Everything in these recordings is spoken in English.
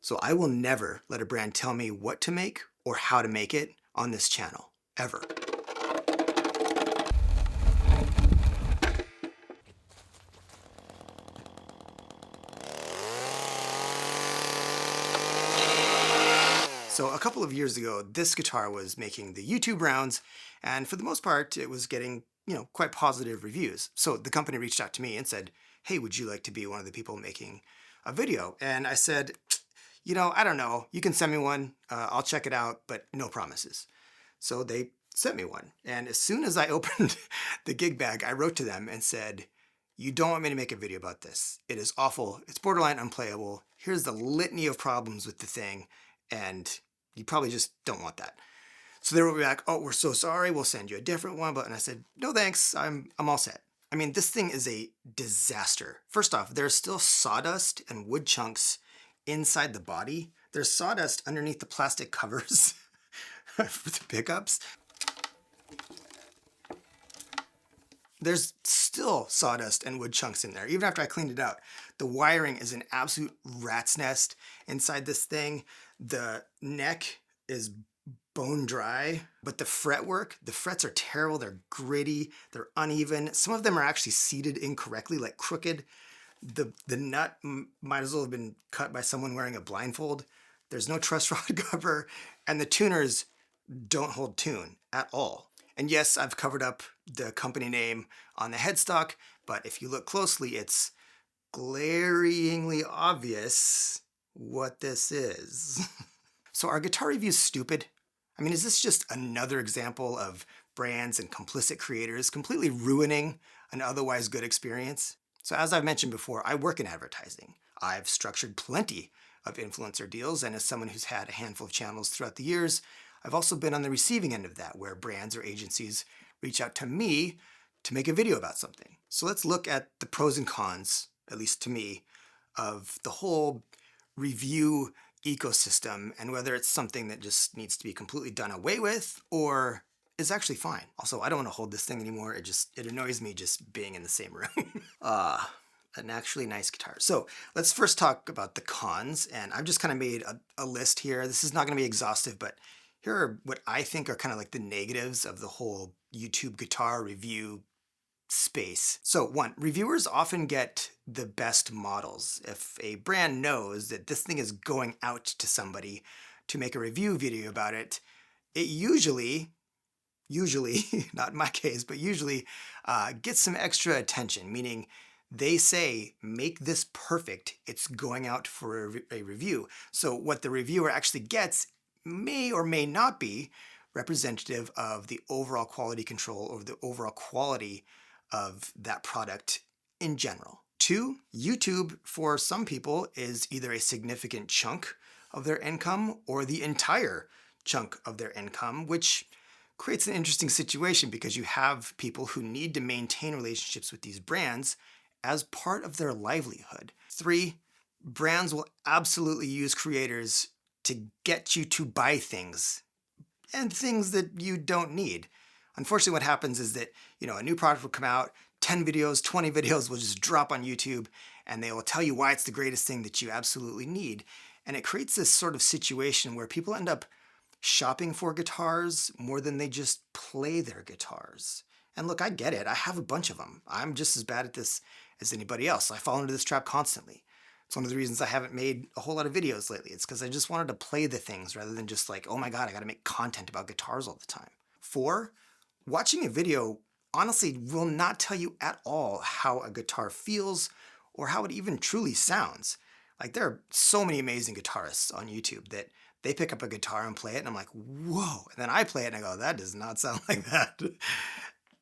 So I will never let a brand tell me what to make or how to make it on this channel, ever. So a couple of years ago, this guitar was making the YouTube rounds, and for the most part, it was getting, quite positive reviews. So the company reached out to me and said, "Hey, would you like to be one of the people making a video?" And I said, I don't know. You can send me one. I'll check it out, but no promises. So they sent me one. And as soon as I opened the gig bag, I wrote to them and said, "You don't want me to make a video about this. It is awful. It's borderline unplayable. Here's the litany of problems with the thing. And you probably just don't want that." So they wrote me back, "Oh, we're so sorry. We'll send you a different one." And I said, "No, thanks. I'm all set." I mean, this thing is a disaster. First off, there's still sawdust and wood chunks inside the body. There's sawdust underneath the plastic covers for the pickups. There's still sawdust and wood chunks in there, even after I cleaned it out. The wiring is an absolute rat's nest inside this thing. The neck is bone dry, but the fretwork, the frets are terrible. They're gritty, they're uneven. Some of them are actually seated incorrectly, like crooked. The nut might as well have been cut by someone wearing a blindfold. There's no truss rod cover, and the tuners don't hold tune at all. And yes, I've covered up the company name on the headstock, but if you look closely, it's glaringly obvious what this is. So are guitar reviews stupid? I mean, is this just another example of brands and complicit creators completely ruining an otherwise good experience? So as I've mentioned before, I work in advertising. I've structured plenty of influencer deals, and as someone who's had a handful of channels throughout the years, I've also been on the receiving end of that, where brands or agencies reach out to me to make a video about something. So let's look at the pros and cons, at least to me, of the whole review ecosystem and whether it's something that just needs to be completely done away with or is actually fine. Also, I don't want to hold this thing anymore. It annoys me just being in the same room. An actually nice guitar. So let's first talk about the cons, and I've just kind of made a list here. This is not going to be exhaustive, but here are what I think are kind of like the negatives of the whole YouTube guitar review space. So one, reviewers often get the best models. If a brand knows that this thing is going out to somebody to make a review video about it, it usually, not in my case, but usually gets some extra attention, meaning they say, "Make this perfect, it's going out for a review." So what the reviewer actually gets may or may not be representative of the overall quality control or the overall quality of that product in general. Two, YouTube for some people is either a significant chunk of their income or the entire chunk of their income, which creates an interesting situation because you have people who need to maintain relationships with these brands as part of their livelihood. Three, brands will absolutely use creators to get you to buy things and things that you don't need. Unfortunately, what happens is that, a new product will come out, 10 videos, 20 videos will just drop on YouTube, and they will tell you why it's the greatest thing that you absolutely need. And it creates this sort of situation where people end up shopping for guitars more than they just play their guitars. And look, I get it. I have a bunch of them. I'm just as bad at this as anybody else. I fall into this trap constantly. It's one of the reasons I haven't made a whole lot of videos lately. It's because I just wanted to play the things rather than just like, oh my God, I got to make content about guitars all the time. Four, watching a video honestly will not tell you at all how a guitar feels or how it even truly sounds. Like, there are so many amazing guitarists on YouTube that they pick up a guitar and play it and I'm like, whoa. And then I play it and I go, that does not sound like that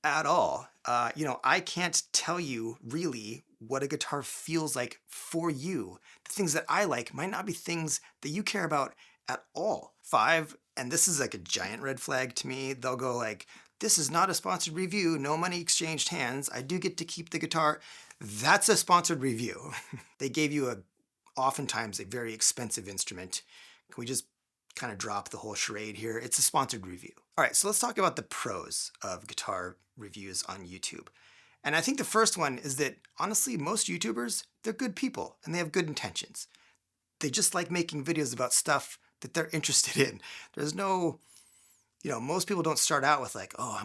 at all. I can't tell you really what a guitar feels like for you. The things that I like might not be things that you care about at all. Five, and this is like a giant red flag to me, they'll go like, "This is not a sponsored review, no money exchanged hands, I do get to keep the guitar." That's a sponsored review. They gave you oftentimes a very expensive instrument. Can we just kind of drop the whole charade here? It's a sponsored review. All right, so let's talk about the pros of guitar reviews on YouTube. And I think the first one is that, honestly, most YouTubers, they're good people and they have good intentions. they just like making videos about stuff that they're interested in. There's no, most people don't start out with like, oh,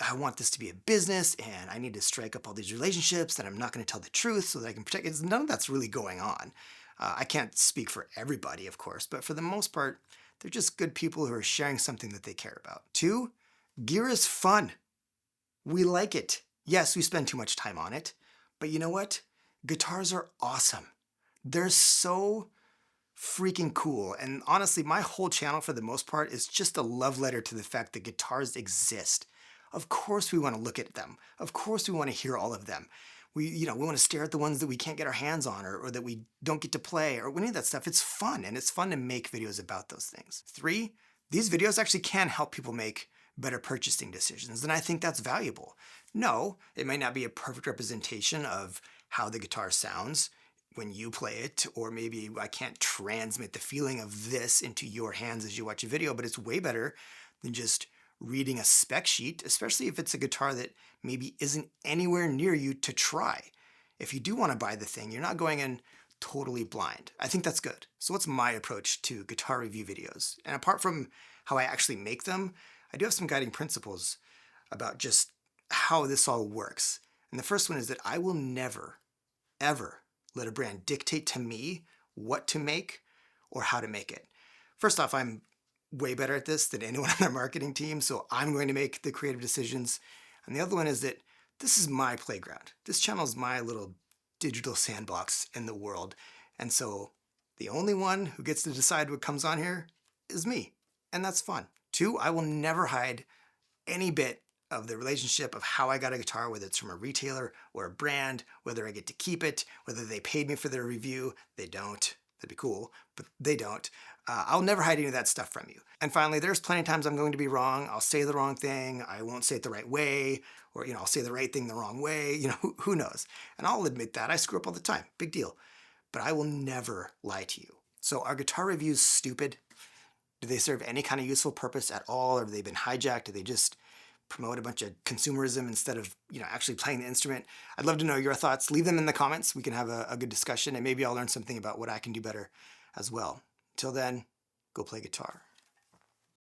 I want this to be a business and I need to strike up all these relationships that I'm not going to tell the truth so that I can protect. None of that's really going on. I can't speak for everybody, of course, but for the most part, they're just good people who are sharing something that they care about. 2, gear is fun. We like it. Yes, we spend too much time on it, but you know what? Guitars are awesome. They're so freaking cool. And honestly, my whole channel for the most part is just a love letter to the fact that guitars exist. Of course we want to look at them. Of course we want to hear all of them. We want to stare at the ones that we can't get our hands on or that we don't get to play or any of that stuff. It's fun, and it's fun to make videos about those things. 3, these videos actually can help people make better purchasing decisions, and I think that's valuable. No, it may not be a perfect representation of how the guitar sounds when you play it, or maybe I can't transmit the feeling of this into your hands as you watch a video, but it's way better than just reading a spec sheet, especially if it's a guitar that maybe isn't anywhere near you to try. If you do want to buy the thing, you're not going in totally blind. I think that's good. So what's my approach to guitar review videos? And apart from how I actually make them, I do have some guiding principles about just how this all works. And the first one is that I will never, ever let a brand dictate to me what to make or how to make it. First off, I'm way better at this than anyone on their marketing team, so I'm going to make the creative decisions. And the other one is that this is my playground. This channel is my little digital sandbox in the world. And so the only one who gets to decide what comes on here is me. And that's fun. 2, I will never hide any bit of the relationship of how I got a guitar, whether it's from a retailer or a brand, whether I get to keep it, whether they paid me for their review. They don't. That'd be cool, but they don't. I'll never hide any of that stuff from you. And finally, there's plenty of times I'm going to be wrong. I'll say the wrong thing. I won't say it the right way, or I'll say the right thing the wrong way. Who knows? And I'll admit that I screw up all the time. Big deal. But I will never lie to you. So are guitar reviews stupid? Do they serve any kind of useful purpose at all? Or have they been hijacked? Do they just promote a bunch of consumerism instead of actually playing the instrument? I'd love to know your thoughts. Leave them in the comments. We can have a good discussion, and maybe I'll learn something about what I can do better as well. Till then, go play guitar.